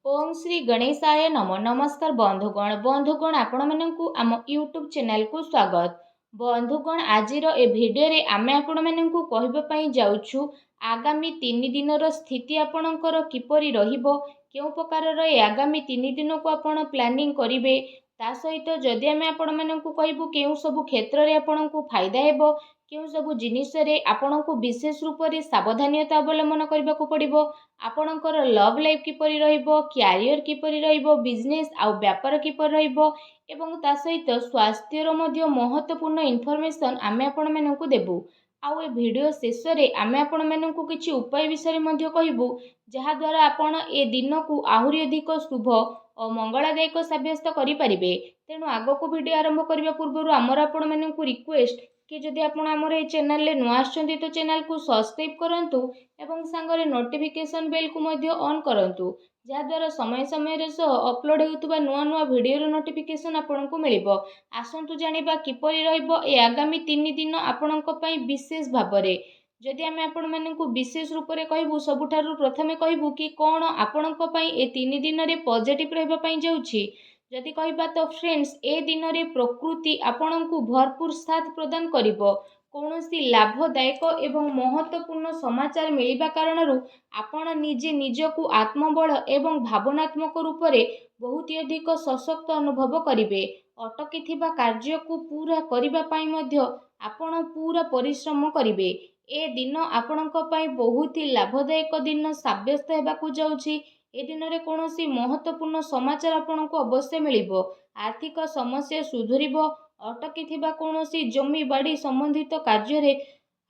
ओम श्री गणेशाय नम नमस्कार बंधुगण आपण मानकु आम यूट्यूब चैनल को स्वागत। बंधुगण आजिर ए भिडियो रे आमे आपण मानकु कहबा पई जाउछु आगामी 3 दिनर स्थिति आपणकर किपरि रहिबो, केउ प्रकार ए आगामी 3 दिन को आपण प्लानिंग करिवे, ता सहित जदि आमे आपण मानकु कहबु केउ सब क्षेत्र रे आपणकु फायदा हेबो, केउ सब जिनिस रे आपणकु विशेष रूप रे सावधानता अवलंबन करबाकू पड़िबो, आपणकर लव लाइफ किपरि रहिबो, क्यारियर किपरि रहिबो, बिजनेस आउ व्यापार किपरि रहिबो एवं ता सहित स्वास्थ्यर मध्य महत्वपूर्ण इनफॉरमेशन आमे आपण मानकु देबु। आउ ए वीडियो शेष रे आमे आपण मानकु किछि उपाय विषय मध्य कहिबु, जहा द्वारा आपण ए दिन को आहुरी अधिक शुभ और मंगलदायक सब्यस्त करि परिबे। तेणु आगो को वीडियो आरंभ करबा पूर्व आमर आपण मानकु रिक्वेस्ट कि जदि आपण आमर ए चैनल ले नुआ आछंती तो चैनल को सब्सक्राइब करंतु एवं सांगरे नोटिफिकेशन बेल को मध्य ऑन करंतु, जहा द्वारा समय समय रे सो अपलोड हेउतबा नुआ नुआ वीडियो रो नोटिफिकेशन आपनकु मिलिबो। आसंतु जानिबा किपरि रहइबो ए आगामी 3 दिन आपनक पई विशेष भाबरे। जदि आमे आपण मानकु विशेष रूप रे कहबु, सबुठारु प्रथमे कहबु कि कोन आपनक पई ए 3 दिन रे पॉजिटिव रहबा पई जाउछि। जदि कहबा तो फ्रेंड्स, ए दिन रे प्रकृति आपनकु भरपूर साथ प्रदान करिबो। कौनसी लाभदायक एवं महत्वपूर्ण समाचार मिलिबा कारणरू आपण निजे निजकु आत्मबल एवं भावनात्मक रूप से बहुत अधिक सशक्त अनुभव करिवे। अटकी थिबा कार्य को पूरा करिबा पई मध्य आपण पूरा परिश्रम करिवे। ए दिन आपणक पई बहुत ही लाभदायक दिन साब्यस्त हेबाकू जाउछि। ए दिन रे कौनसी महत्वपूर्ण समाचार आपणको अवश्य मिलिबो। आर्थिक समस्या सुधुरिबो। अटकी थिबा कौनसी जमी बाड़ी संबंधित कार्य रे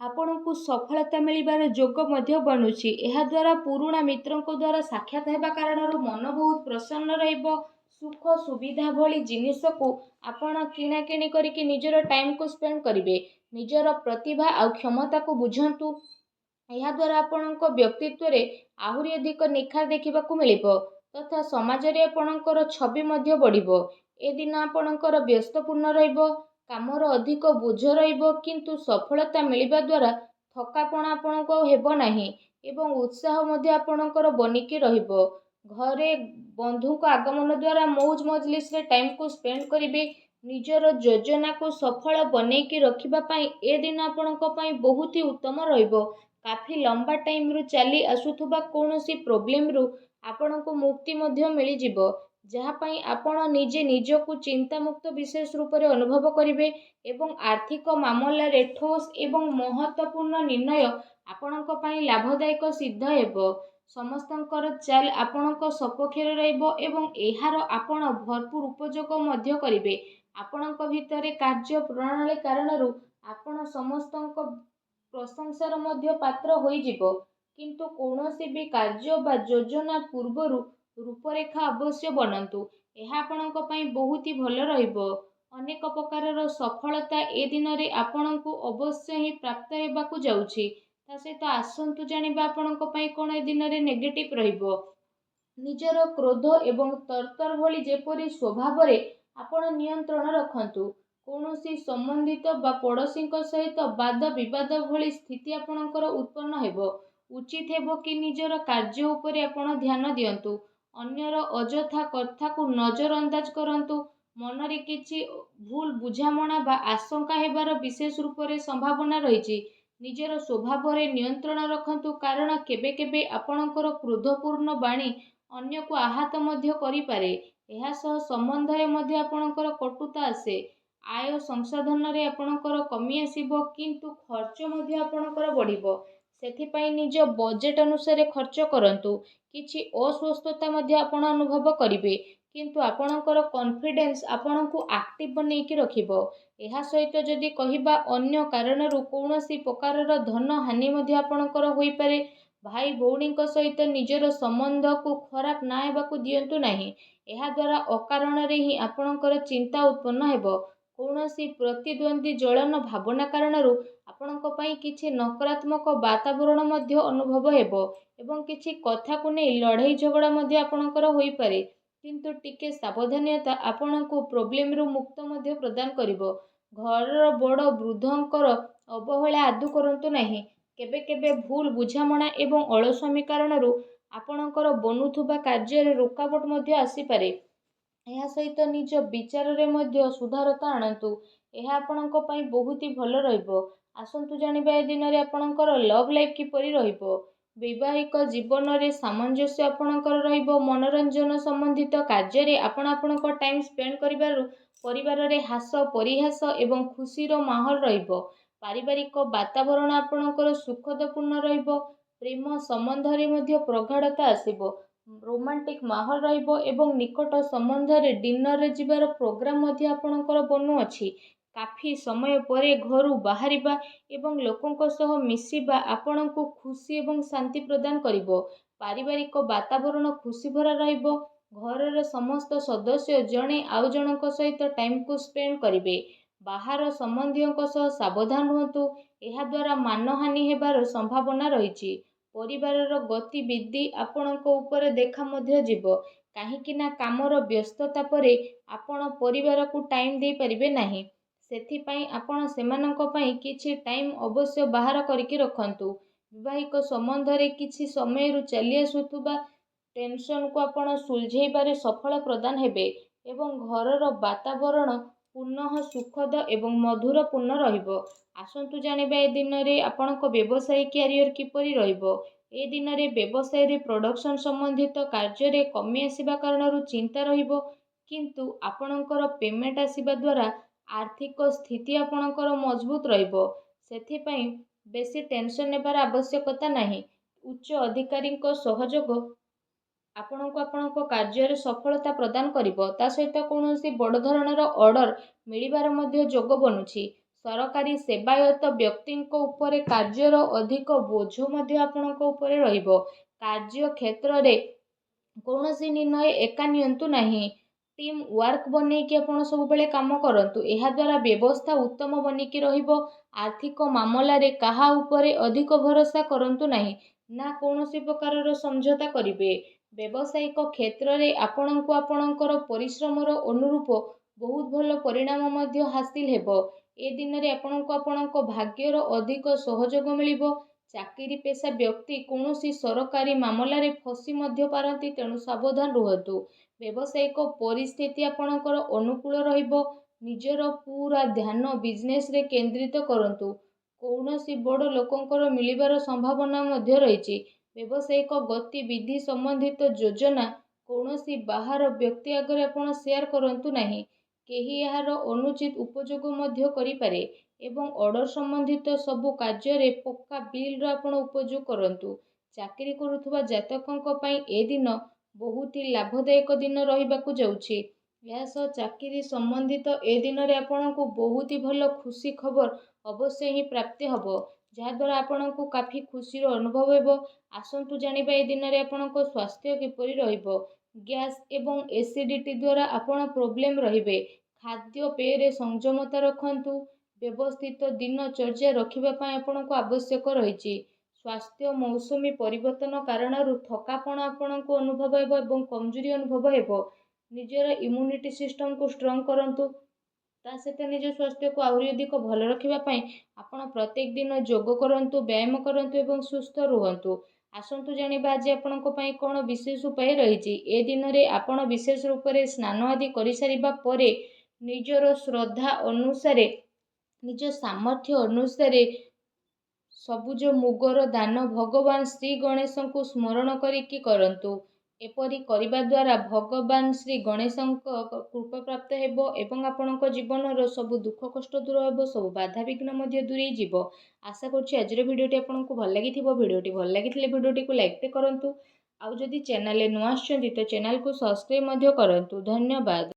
आपणको सफलता मिलिबार जोग मध्य बनुछि। एहा द्वारा पुराणा मित्रंको द्वारा साक्षात हेबा कारणरू मन बहुत प्रसन्न रहिबो। सुख सुविधा भली जिनिस को आपण किना किणी करिके निजर टाइम को स्पेंड करिवे। निजर प्रतिभा आ क्षमता को बुझंतु। यह द्वारा आपणक व्यक्तित्व रे आहुरी अधिक निखार देखिबाकू मिलिबो तथा समाज रे आपणकर छवि मध्य बढ़िबो। ए दिन आपणकर व्यस्तपूर्ण रहिबो, कामर अधिक बोझ रहिबो, किंतु सफलता मिलिबा द्वारा थकापण आपणको हेबो नाही एवं उत्साह मध्य आपणकर बनिकी रहिबो। घरे बंधु को आगमन द्वारा मौज मजलिस रे टाइम को स्पेंड करिवे। निजर योजना को सफल बनेकी रखिबा पई ए दिन आपणको पई बहुत ही उत्तम रहिबो। काफी लंबा टाइम रु चली आसुथुबा कौनसी प्रॉब्लम रु आपणको मुक्ति मध्य मिली जिवो, जहा पई आपण निजे निजकु चिंता मुक्त विशेष रूप रे अनुभव करिवे एवं आर्थिक मामला रे ठोस एवं महत्वपूर्ण निर्णय आपणक पई लाभदायक सिद्ध हेबो। समस्तंकर चाल आपणक सपक्षरे रहइबो एवं एहार आपण भरपूर उपयोग मध्य करिवे। आपणक भितरे कार्य प्रणाली कारणरू आपण समस्तंक प्रशंसार मध्य पात्र होई जिवो, किंतु कौनसी भी कार्य बा योजना पूर्वरु रूपरेखा अवश्य बनंतु। एहा आपणक पई बहुत ही भल रहिबो। अनेक प्रकारर सफलता ए दिन रे आपणकु अवश्य ही प्राप्त हेबाकू जाउछि। ता सहित आसंतु जानिबा आपणक पई कोन ए दिन रे नेगेटिव रहिबो। निजर क्रोध एवं तरतर भली जेपरि स्वभाव रे आपण नियंत्रण रखंतु। कौनसी संबंधित बा पड़ोसी सहित वाद विवाद भली स्थिति आपणकर उत्पन्न हेबो। उचित हेबो कि निजर कार्य उपरे आपण ध्यान दियंतु। अन्यर अजथा कथा को नजर अंदाज करंतु। मन रे किछि भूल बुझामणा बा आशंका हेबार विशेष रूप रे संभावना रहिछि। निजर स्वभाव रे नियंत्रण रखंतु, कारण केबे केबे आपणकर क्रोधपूर्ण बाणी अन्य को आहत मध्य करि पारे। एहा सह संबंध रे मध्य आपणकर कटुता आसे। आय संसाधन रे आपणकर कमी आसीबो, किंतु खर्च मध्य आपणकर बढ़िबो। सेथिपाई निज बजेट अनुसार खर्च करंतु। किछि अस्वस्थता मध्य आपण अनुभव करिवे, किंतु आपणकर कॉन्फिडेंस आपणकु एक्टिव बनेकी रखिबो। एहा सहित जदि कहिबा अन्य कारणरू कौनसी प्रकारर धन हानि मध्य आपणकर होई पारे। भाई भौणी सहित निजर संबंध को खराब ना हेबाकू दियंतु नाही। एहा द्वारा अकारण रे ही आपणकर चिंता उत्पन्न हेबो। कौनसी प्रतिद्वंदी जलन भावना कारणरू आपणक पई किछि नकारात्मक वातावरण मध्य अनुभव हेबो एवं किछि कथा को नै लड़ाई झगड़ा मध्य आपणकर होई पारे, किंतु टिके सावधानता आपणको प्रॉब्लम रु मुक्त मध्य प्रदान करिवो। घर बड़ वृद्धंकर अवहेला आदु करंतु नाही। केबे केबे भूल बुझामणा एवं अलस्वामी कारणरू ଆପଣଙ୍କର ବନୁଥିବା କାର୍ଯ୍ୟରେ ରୋକାବଟ ମଧ୍ୟ ଆସିପାରେ। ଏହା ସହିତ ନିଜ ବିଚାରରେ ମଧ୍ୟ ସୁଧାରତା ଆଣନ୍ତୁ। ଏହା ଆପଣଙ୍କ ପାଇଁ ବହୁତ ହି ଭଲ ରହିବ। ଆସନ୍ତୁ ଜାଣିବା ଏ ଦିନରେ ଆପଣଙ୍କର ଲଭ୍ ଲାଇଫ୍ କିପରି ରହିବ। ବୈବାହିକ ଜୀବନରେ ସାମଞ୍ଜସ୍ୟ ଆପଣଙ୍କର ରହିବ। ମନୋରଞ୍ଜନ ସମ୍ବନ୍ଧିତ କାର୍ଯ୍ୟରେ ଆପଣ ଆପଣଙ୍କ ଟାଇମ୍ ସ୍ପେଣ୍ଡ କରିବାରୁ ପରିବାରରେ ହାସ ପରିହାସ ଏବଂ ଖୁସିର ମାହୋଲ ରହିବ। ପାରିବାରିକ ବାତାବରଣ ଆପଣଙ୍କର ସୁଖଦପୂର୍ଣ୍ଣ ରହିବ। ପ୍ରେମ ସମ୍ବନ୍ଧରେ ମଧ୍ୟ ପ୍ରଗାଢ଼ତା ଆସିବ। ରୋମାଣ୍ଟିକ ମାହୋଲ ରହିବ ଏବଂ ନିକଟ ସମ୍ବନ୍ଧରେ ଡିନରରେ ଯିବାର ପ୍ରୋଗ୍ରାମ ମଧ୍ୟ ଆପଣଙ୍କର ବନୁଅଛି। କାଫି ସମୟ ପରେ ଘରୁ ବାହାରିବା ଏବଂ ଲୋକଙ୍କ ସହ ମିଶିବା ଆପଣଙ୍କୁ ଖୁସି ଏବଂ ଶାନ୍ତି ପ୍ରଦାନ କରିବ। ପାରିବାରିକ ବାତାବରଣ ଖୁସି ଭରା ରହିବ। ଘରର ସମସ୍ତ ସଦସ୍ୟ ଜଣେ ଆଉ ଜଣଙ୍କ ସହିତ ଟାଇମକୁ ସ୍ପେଣ୍ଡ କରିବେ। ବାହାର ସମ୍ବନ୍ଧୀୟଙ୍କ ସହ ସାବଧାନ ରୁହନ୍ତୁ। ଏହାଦ୍ୱାରା ମାନହାନି ହେବାର ସମ୍ଭାବନା ରହିଛି। ପରିବାରର ଗତିବିଧି ଆପଣଙ୍କ ଉପରେ ଦେଖା ମଧ୍ୟ ଯିବ। କାହିଁକି ନା କାମର ବ୍ୟସ୍ତତା ପରେ ଆପଣ ପରିବାରକୁ ଟାଇମ୍ ଦେଇପାରିବେ ନାହିଁ। ସେଥିପାଇଁ ଆପଣ ସେମାନଙ୍କ ପାଇଁ କିଛି ଟାଇମ୍ ଅବଶ୍ୟ ବାହାର କରିକି ରଖନ୍ତୁ। ବୈବାହିକ ସମ୍ବନ୍ଧରେ କିଛି ସମୟରୁ ଚାଲି ଆସୁଥିବା ଟେନସନକୁ ଆପଣ ସୁଲଝେଇବାରେ ସଫଳ ପ୍ରଦାନ ହେବେ ଏବଂ ଘରର ବାତାବରଣ ପୁନଃ ସୁଖଦ ଏବଂ ମଧୁରପୂର୍ଣ୍ଣ ରହିବ। ଆସନ୍ତୁ ଜାଣିବା ଏ ଦିନରେ ଆପଣଙ୍କ ବ୍ୟବସାୟିକ କ୍ୟାରିୟର କିପରି ରହିବ। ଏ ଦିନରେ ବ୍ୟବସାୟରେ ପ୍ରଡକ୍ସନ ସମ୍ବନ୍ଧିତ କାର୍ଯ୍ୟରେ କମି ଆସିବା କାରଣରୁ ଚିନ୍ତା ରହିବ, କିନ୍ତୁ ଆପଣଙ୍କର ପେମେଣ୍ଟ ଆସିବା ଦ୍ୱାରା ଆର୍ଥିକ ସ୍ଥିତି ଆପଣଙ୍କର ମଜବୁତ ରହିବ। ସେଥିପାଇଁ ବେଶୀ ଟେନସନ ନେବାର ଆବଶ୍ୟକତା ନାହିଁ। ଉଚ୍ଚ ଅଧିକାରୀଙ୍କ ସହଯୋଗ ଆପଣଙ୍କୁ ଆପଣଙ୍କ କାର୍ଯ୍ୟରେ ସଫଳତା ପ୍ରଦାନ କରିବ। ତା ସହିତ କୌଣସି ବଡ଼ ଧରଣର ଅର୍ଡର ମିଳିବାର ମଧ୍ୟ ଯୋଗ ବନୁଛି। ସରକାରୀ ସେବାୟତ ବ୍ୟକ୍ତିଙ୍କ ଉପରେ କାର୍ଯ୍ୟର ଅଧିକ ବୋଝ ମଧ୍ୟ ଆପଣଙ୍କ ଉପରେ ରହିବ। କାର୍ଯ୍ୟ କ୍ଷେତ୍ରରେ କୌଣସି ନିର୍ଣ୍ଣୟ ଏକା ନିଅନ୍ତୁ ନାହିଁ। ଟିମ୍ ୱାର୍କ ବନେଇକି ଆପଣ ସବୁବେଳେ କାମ କରନ୍ତୁ। ଏହାଦ୍ୱାରା ବ୍ୟବସ୍ଥା ଉତ୍ତମ ବନିକି ରହିବ। ଆର୍ଥିକ ମାମଲାରେ କାହା ଉପରେ ଅଧିକ ଭରସା କରନ୍ତୁ ନାହିଁ, ନା କୌଣସି ପ୍ରକାରର ସମଝୋତା କରିବେ। ବ୍ୟବସାୟିକ କ୍ଷେତ୍ରରେ ଆପଣଙ୍କୁ ଆପଣଙ୍କର ପରିଶ୍ରମର ଅନୁରୂପ ବହୁତ ଭଲ ପରିଣାମ ମଧ୍ୟ ହାସିଲ ହେବ। ଏ ଦିନରେ ଆପଣଙ୍କୁ ଆପଣଙ୍କ ଭାଗ୍ୟର ଅଧିକ ସହଯୋଗ ମିଳିବ। ଚାକିରି ପେଶା ବ୍ୟକ୍ତି କୌଣସି ସରକାରୀ ମାମଲାରେ ଫସି ମଧ୍ୟ ପାରନ୍ତି, ତେଣୁ ସାବଧାନ ରୁହନ୍ତୁ। ବ୍ୟବସାୟିକ ପରିସ୍ଥିତି ଆପଣଙ୍କର ଅନୁକୂଳ ରହିବ। ନିଜର ପୁରା ଧ୍ୟାନ ବିଜନେସରେ କେନ୍ଦ୍ରିତ କରନ୍ତୁ। କୌଣସି ବଡ଼ ଲୋକଙ୍କର ମିଳିବାର ସମ୍ଭାବନା ମଧ୍ୟ ରହିଛି। ବ୍ୟବସାୟିକ ଗତିବିଧି ସମ୍ବନ୍ଧିତ ଯୋଜନା କୌଣସି ବାହାର ବ୍ୟକ୍ତି ଆଗରେ ଆପଣ ସେୟାର କରନ୍ତୁ ନାହିଁ। କେହି ଏହାର ଅନୁଚିତ ଉପଯୋଗ ମଧ୍ୟ କରିପାରେ ଏବଂ ଅର୍ଡର ସମ୍ବନ୍ଧିତ ସବୁ କାର୍ଯ୍ୟରେ ପକ୍କା ବିଲ୍ର ଆପଣ ଉପଯୋଗ କରନ୍ତୁ। ଚାକିରି କରୁଥିବା ଜାତକଙ୍କ ପାଇଁ ଏ ଦିନ ବହୁତ ହି ଲାଭଦାୟକ ଦିନ ରହିବାକୁ ଯାଉଛି। ଏହା ସହ ଚାକିରି ସମ୍ବନ୍ଧିତ ଏ ଦିନରେ ଆପଣଙ୍କୁ ବହୁତ ହି ଭଲ ଖୁସି ଖବର ଅବଶ୍ୟ ହିଁ ପ୍ରାପ୍ତି ହେବ, ଯାହାଦ୍ୱାରା ଆପଣଙ୍କୁ କାଫି ଖୁସିର ଅନୁଭବ ହେବ। ଆସନ୍ତୁ ଜାଣିବା ଏ ଦିନରେ ଆପଣଙ୍କ ସ୍ୱାସ୍ଥ୍ୟ କିପରି ରହିବ। ଗ୍ୟାସ୍ ଏବଂ ଏସିଡିଟି ଦ୍ୱାରା ଆପଣ ପ୍ରୋବ୍ଲେମ ରହିବେ। ଖାଦ୍ୟପେୟରେ ସଂଯମତା ରଖନ୍ତୁ। ବ୍ୟବସ୍ଥିତ ଦିନଚର୍ଯ୍ୟା ରଖିବା ପାଇଁ ଆପଣଙ୍କୁ ଆବଶ୍ୟକ ରହିଛି। ସ୍ୱାସ୍ଥ୍ୟ ମୌସୁମୀ ପରିବର୍ତ୍ତନ କାରଣରୁ ଥକାପଣ ଆପଣଙ୍କୁ ଅନୁଭବ ହେବ ଏବଂ କମଜୋରି ଅନୁଭବ ହେବ। ନିଜର ଇମ୍ୟୁନିଟି ସିଷ୍ଟମକୁ ଷ୍ଟ୍ରଙ୍ଗ କରନ୍ତୁ। ତା ସହିତ ନିଜ ସ୍ୱାସ୍ଥ୍ୟକୁ ଆହୁରି ଅଧିକ ଭଲ ରଖିବା ପାଇଁ ଆପଣ ପ୍ରତ୍ୟେକ ଦିନ ଯୋଗ କରନ୍ତୁ, ବ୍ୟାୟାମ କରନ୍ତୁ ଏବଂ ସୁସ୍ଥ ରୁହନ୍ତୁ। ଆସନ୍ତୁ ଜାଣିବା ଆଜି ଆପଣଙ୍କ ପାଇଁ କ'ଣ ବିଶେଷ ଉପାୟ ରହିଛି। ଏ ଦିନରେ ଆପଣ ବିଶେଷ ରୂପରେ ସ୍ନାନ ଆଦି କରିସାରିବା ପରେ ନିଜର ଶ୍ରଦ୍ଧା ଅନୁସାରେ, ନିଜ ସାମର୍ଥ୍ୟ ଅନୁସାରେ ସବୁଜ ମୁଗର ଦାନ ଭଗବାନ ଶ୍ରୀ ଗଣେଶଙ୍କୁ ସ୍ମରଣ କରିକି କରନ୍ତୁ। ଏପରି କରିବା ଦ୍ୱାରା ଭଗବାନ ଶ୍ରୀ ଗଣେଶଙ୍କ କୃପା ପ୍ରାପ୍ତ ହେବ ଏବଂ ଆପଣଙ୍କ ଜୀବନର ସବୁ ଦୁଃଖ କଷ୍ଟ ଦୂର ହେବ, ସବୁ ବାଧାବିଘ୍ନ ମଧ୍ୟ ଦୂରେଇ ଯିବ। ଆଶା କରୁଛି ଆଜିର ଭିଡ଼ିଓଟି ଆପଣଙ୍କୁ ଭଲ ଲାଗିଥିବ। ଭିଡ଼ିଓଟି ଭଲ ଲାଗିଥିଲେ ଭିଡ଼ିଓଟିକୁ ଲାଇକ୍ କରନ୍ତୁ। ଆଉ ଯଦି ଚ୍ୟାନେଲରେ ନୂଆ ଆସିଛନ୍ତି ତ ଚ୍ୟାନେଲକୁ ସବସ୍କ୍ରାଇବ୍ ମଧ୍ୟ କରନ୍ତୁ। ଧନ୍ୟବାଦ।